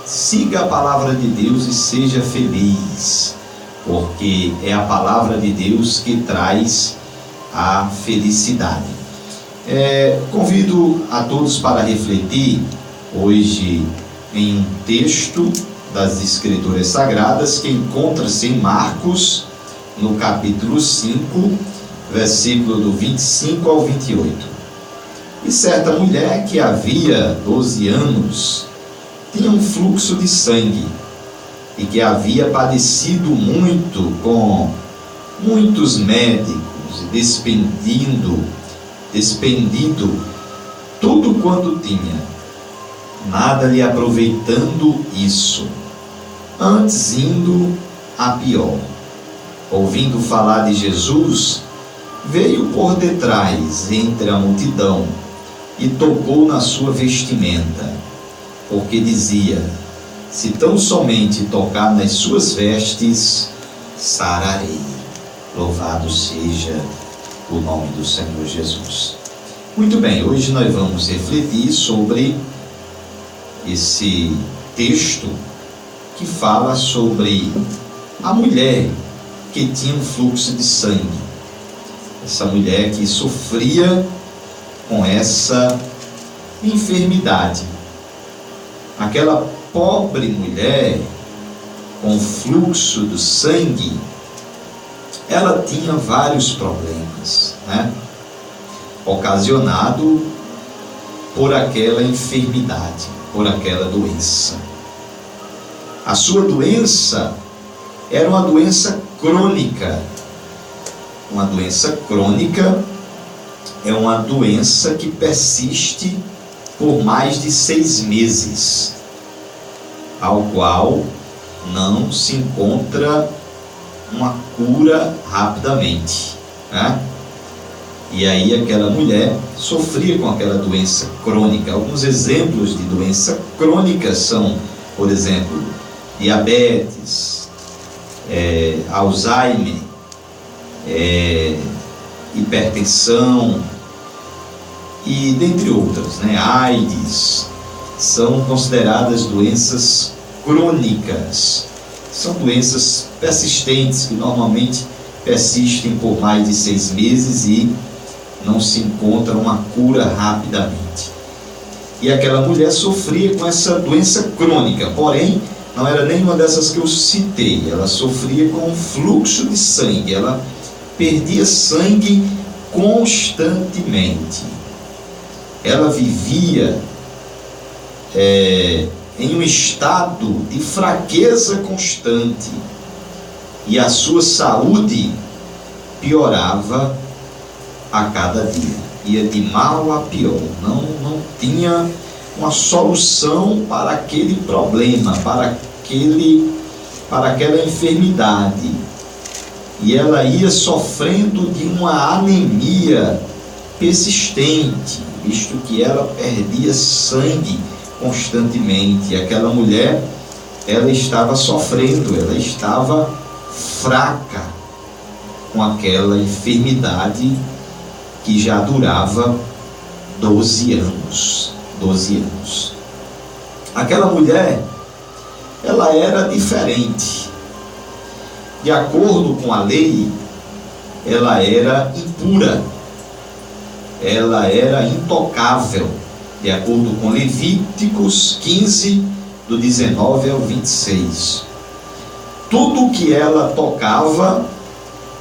siga a palavra de Deus e seja feliz, porque é a palavra de Deus que traz a felicidade. Convido a todos para refletir hoje em um texto das Escrituras Sagradas que encontra-se em Marcos, no capítulo 5, versículo do 25 ao 28. E certa mulher que havia 12 anos tinha um fluxo de sangue e que havia padecido muito com muitos médicos e despendido tudo quanto tinha, nada lhe aproveitando isso, antes indo a pior. Ouvindo falar de Jesus, veio por detrás entre a multidão e tocou na sua vestimenta, porque dizia: se tão somente tocar nas suas vestes, sararei. Louvado seja o nome do Senhor Jesus. Muito bem, hoje nós vamos refletir sobre esse texto que fala sobre a mulher que tinha um fluxo de sangue. Essa mulher que sofria com essa enfermidade. Aquela pobre mulher com fluxo do sangue, ela tinha vários problemas, ocasionado por aquela enfermidade, por aquela doença. A sua doença era uma doença crônica. Uma doença crônica é uma doença que persiste por mais de 6 meses, ao qual não se encontra uma cura rapidamente, E aí aquela mulher sofria com aquela doença crônica. Alguns exemplos de doença crônica são, por exemplo, diabetes, Alzheimer, hipertensão e dentre outras, AIDS, são consideradas doenças crônicas. São doenças persistentes que normalmente persistem por mais de 6 meses e não se encontra uma cura rapidamente. E aquela mulher sofria com essa doença crônica, porém não era nenhuma dessas que eu citei. Ela sofria com um fluxo de sangue, ela perdia sangue constantemente. Ela vivia em um estado de fraqueza constante e a sua saúde piorava a cada dia, ia de mal a pior. Não tinha uma solução para aquele problema, para aquela enfermidade, e ela ia sofrendo de uma anemia persistente, visto que ela perdia sangue constantemente. Aquela mulher, ela estava sofrendo, ela estava fraca com aquela enfermidade que já durava 12 anos. 12 anos. Aquela mulher, ela era diferente. De acordo com a lei, ela era impura. Ela era intocável, de acordo com Levíticos 15, do 19 ao 26. Tudo que ela tocava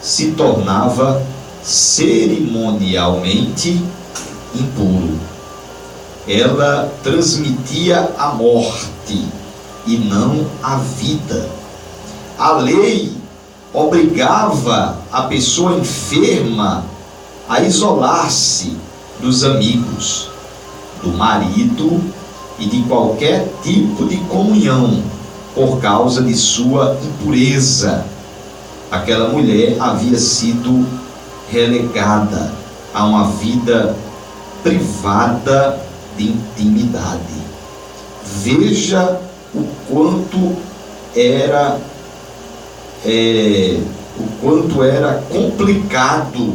se tornava cerimonialmente impuro. Ela transmitia a morte e não a vida. A lei obrigava a pessoa enferma a isolar-se dos amigos, do marido e de qualquer tipo de comunhão por causa de sua impureza. Aquela mulher havia sido relegada a uma vida privada de intimidade. Veja o quanto era complicado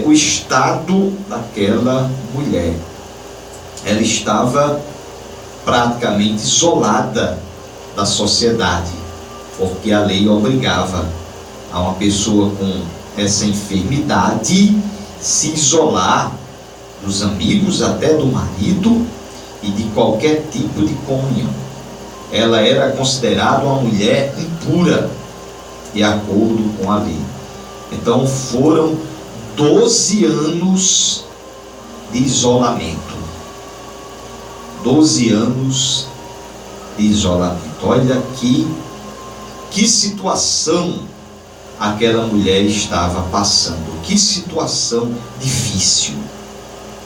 o estado daquela mulher. Ela estava praticamente isolada da sociedade, porque a lei obrigava a uma pessoa com essa enfermidade se isolar dos amigos, até do marido e de qualquer tipo de comunhão. Ela era considerada uma mulher impura, de acordo com a lei. Então foram 12 anos de isolamento. 12 anos de isolamento. Olha que situação aquela mulher estava passando. Que situação difícil.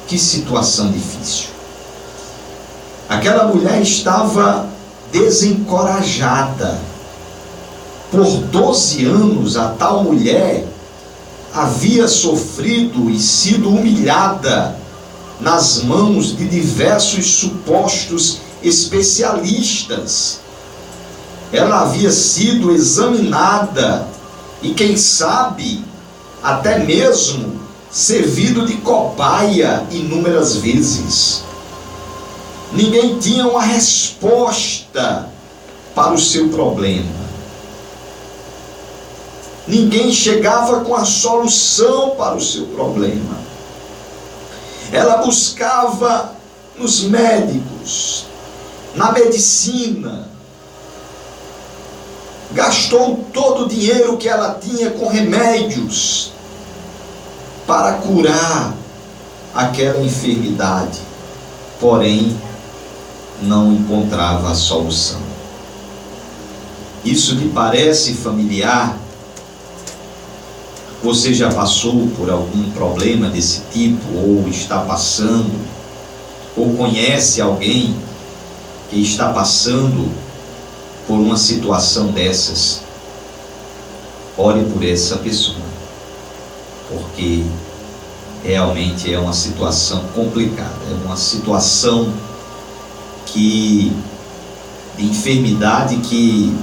Que situação difícil. Aquela mulher estava desencorajada. Por 12 anos, a tal mulher havia sofrido e sido humilhada nas mãos de diversos supostos especialistas. Ela havia sido examinada e, quem sabe, até mesmo servido de cobaia inúmeras vezes. Ninguém tinha uma resposta para o seu problema. Ninguém chegava com a solução para o seu problema. Ela buscava nos médicos, na medicina, gastou todo o dinheiro que ela tinha com remédios para curar aquela enfermidade, porém não encontrava a solução. Isso lhe parece familiar? Você já passou por algum problema desse tipo, ou está passando, ou conhece alguém que está passando por uma situação dessas? Ore por essa pessoa, porque realmente é uma situação complicada, é uma situação de enfermidade, que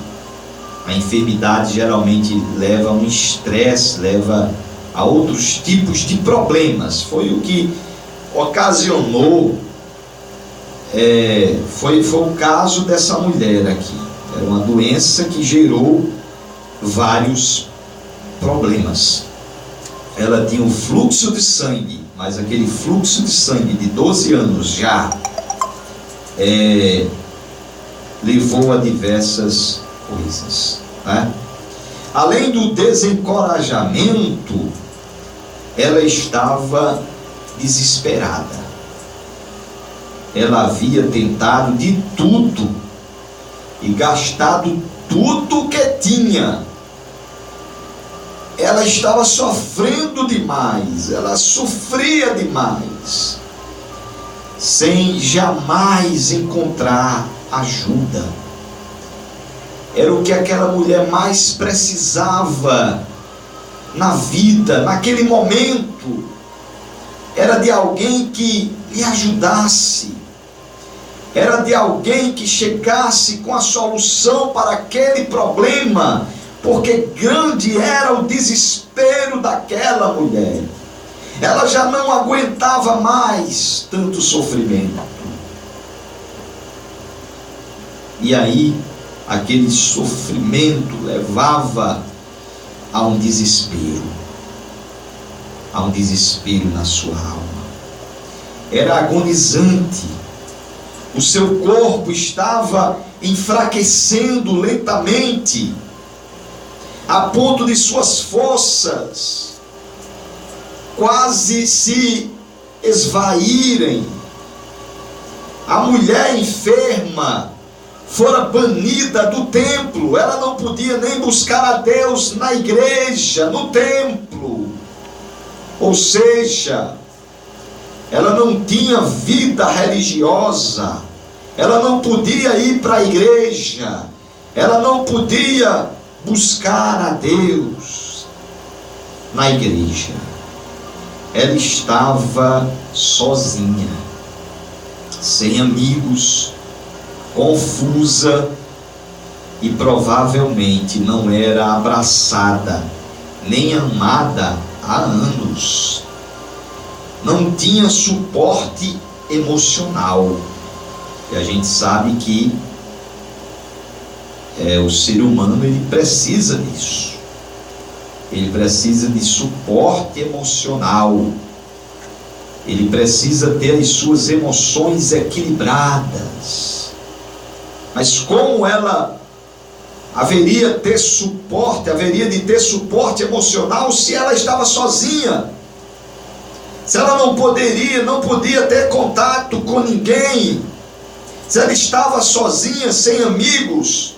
a enfermidade geralmente leva a um estresse, leva a outros tipos de problemas. Foi o que ocasionou, foi o caso dessa mulher aqui. Era uma doença que gerou vários problemas. Ela tinha um fluxo de sangue, mas aquele fluxo de sangue de 12 anos já levou a diversas coisas, né? Além do desencorajamento, ela estava desesperada. Ela havia tentado de tudo e gastado tudo que tinha. Ela estava sofrendo demais, ela sofria demais, sem jamais encontrar ajuda. Era o que aquela mulher mais precisava na vida, naquele momento. Era de alguém que lhe ajudasse. Era de alguém que chegasse com a solução para aquele problema, porque grande era o desespero daquela mulher. Ela já não aguentava mais tanto sofrimento. E aí, aquele sofrimento levava a um desespero na sua alma. Era agonizante. O seu corpo estava enfraquecendo lentamente, a ponto de suas forças quase se esvaírem. A mulher enferma fora banida do templo. Ela não podia nem buscar a Deus na igreja, no templo. Ou seja, ela não tinha vida religiosa, ela não podia ir para a igreja, ela não podia buscar a Deus na igreja. Ela estava sozinha, sem amigos, confusa, e provavelmente não era abraçada nem amada há anos. Não tinha suporte emocional. E a gente sabe que o ser humano, ele precisa disso. Ele precisa de suporte emocional. Ele precisa ter as suas emoções equilibradas. Mas como ela haveria de ter suporte emocional se ela estava sozinha? Se ela não podia ter contato com ninguém, se ela estava sozinha, sem amigos.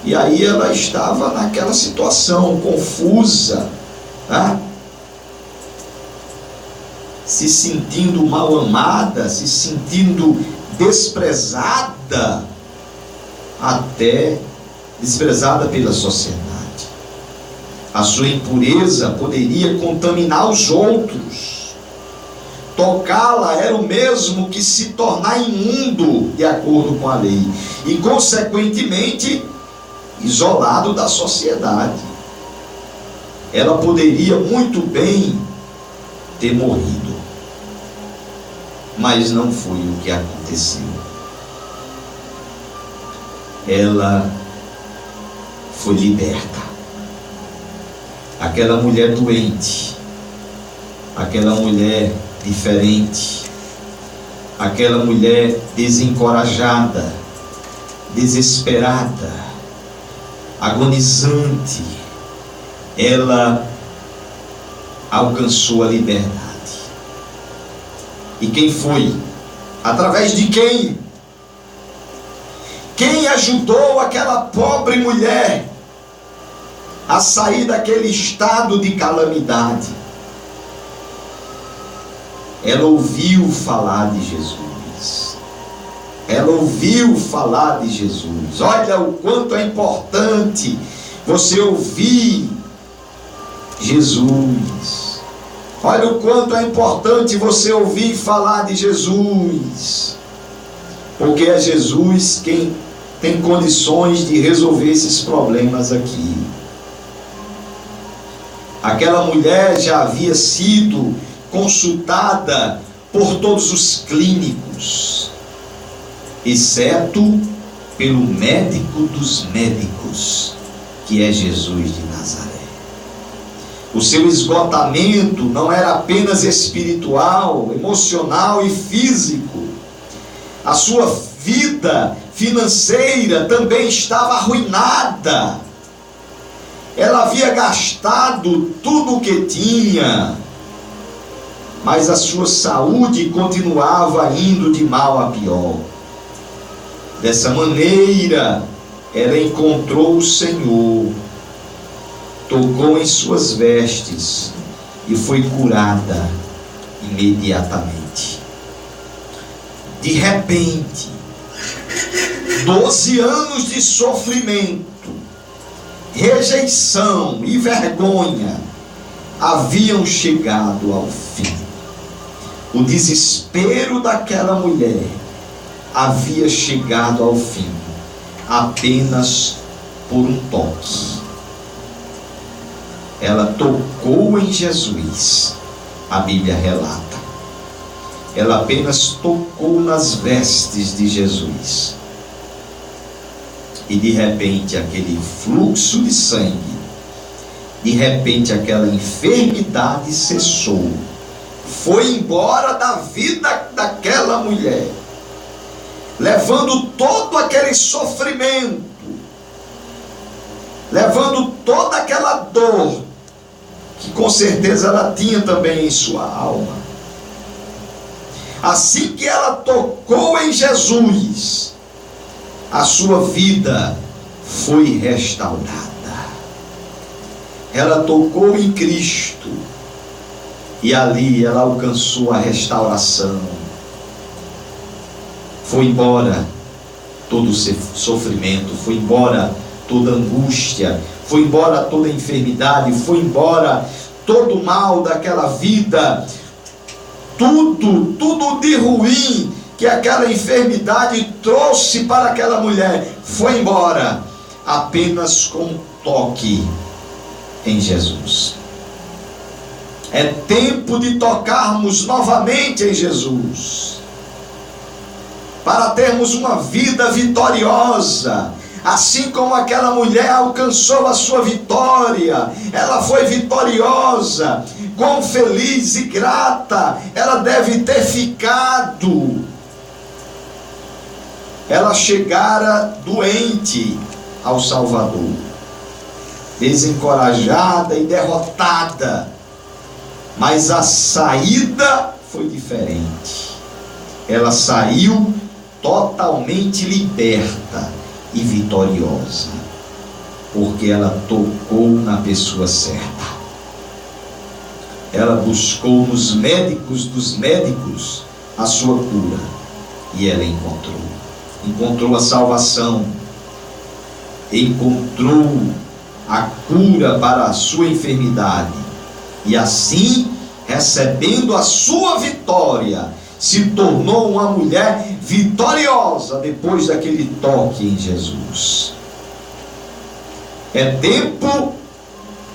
E aí ela estava naquela situação confusa, né? Se sentindo mal amada, se sentindo desprezada, até desprezada pela sociedade. A sua impureza poderia contaminar os outros. Tocá-la era o mesmo que se tornar imundo, de acordo com a lei, e consequentemente isolado da sociedade. Ela poderia muito bem ter morrido, mas não foi o que aconteceu. Ela foi liberta. Aquela mulher doente, aquela mulher diferente, aquela mulher desencorajada, desesperada, agonizante, ela alcançou a liberdade. E quem foi? Através de quem? Quem ajudou aquela pobre mulher a sair daquele estado de calamidade? Ela ouviu falar de Jesus. Ela ouviu falar de Jesus. Olha o quanto é importante você ouvir Jesus. Olha o quanto é importante você ouvir falar de Jesus. Porque é Jesus quem tem condições de resolver esses problemas aqui. Aquela mulher já havia sido consultada por todos os clínicos, exceto pelo médico dos médicos, que é Jesus de Nazaré. O seu esgotamento não era apenas espiritual, emocional e físico. A sua vida financeira também estava arruinada. Ela havia gastado tudo o que tinha, mas a sua saúde continuava indo de mal a pior. Dessa maneira, ela encontrou o Senhor, tocou em suas vestes e foi curada imediatamente. De repente, 12 anos de sofrimento, rejeição e vergonha haviam chegado ao fim. O desespero daquela mulher havia chegado ao fim apenas por um toque. Ela tocou em Jesus, a Bíblia relata. Ela apenas tocou nas vestes de Jesus. E de repente aquele fluxo de sangue, de repente aquela enfermidade cessou. Foi embora da vida daquela mulher, levando todo aquele sofrimento, levando toda aquela dor, que com certeza ela tinha também em sua alma. Assim que ela tocou em Jesus, a sua vida foi restaurada. Ela tocou em Cristo, e ali ela alcançou a restauração. Foi embora todo o sofrimento, foi embora toda angústia, foi embora toda enfermidade, foi embora todo o mal daquela vida. Tudo de ruim que aquela enfermidade trouxe para aquela mulher foi embora, apenas com um toque em Jesus. É tempo de tocarmos novamente em Jesus. para termos uma vida vitoriosa. Assim como aquela mulher alcançou a sua vitória, ela foi vitoriosa, quão feliz e grata ela deve ter ficado. Ela chegara doente ao Salvador, desencorajada e derrotada, mas a saída foi diferente. Ela saiu totalmente liberta e vitoriosa, porque ela tocou na pessoa certa. Ela buscou nos médicos dos médicos a sua cura, e ela encontrou a salvação, encontrou a cura para a sua enfermidade, e assim, recebendo a sua vitória, se tornou uma mulher vitoriosa depois daquele toque em Jesus. É tempo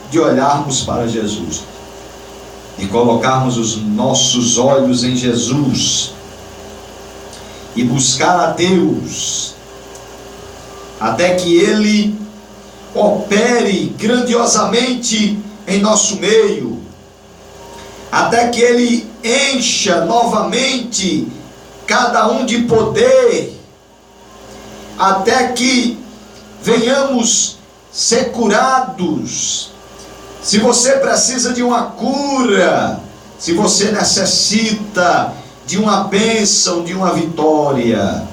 de olharmos para Jesus, de colocarmos os nossos olhos em Jesus e buscar a Deus até que Ele opere grandiosamente em nosso meio, até que Ele encha novamente cada um de poder, até que venhamos ser curados. Se você precisa de uma cura, se você necessita de uma bênção, de uma vitória,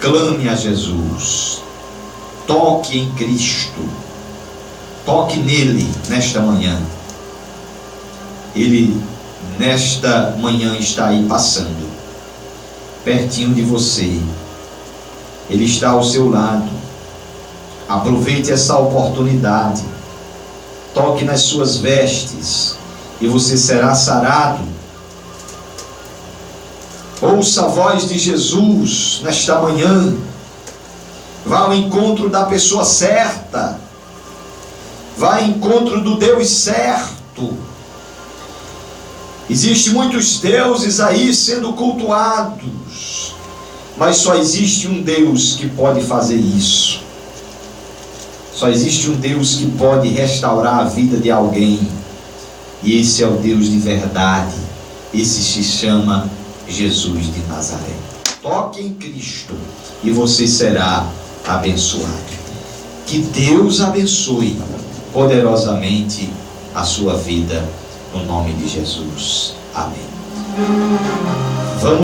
clame a Jesus, toque em Cristo, toque nele nesta manhã. Ele nesta manhã está aí passando, pertinho de você. Ele está ao seu lado. Aproveite essa oportunidade. Toque nas suas vestes e você será sarado. Ouça a voz de Jesus nesta manhã. Vá ao encontro da pessoa certa. Vá ao encontro do Deus certo. Existem muitos deuses aí sendo cultuados, mas só existe um Deus que pode fazer isso. Só existe um Deus que pode restaurar a vida de alguém, e esse é o Deus de verdade. Esse se chama Jesus de Nazaré. Toque em Cristo e você será abençoado. Que Deus abençoe poderosamente a sua vida, no nome de Jesus. Amém. Vamos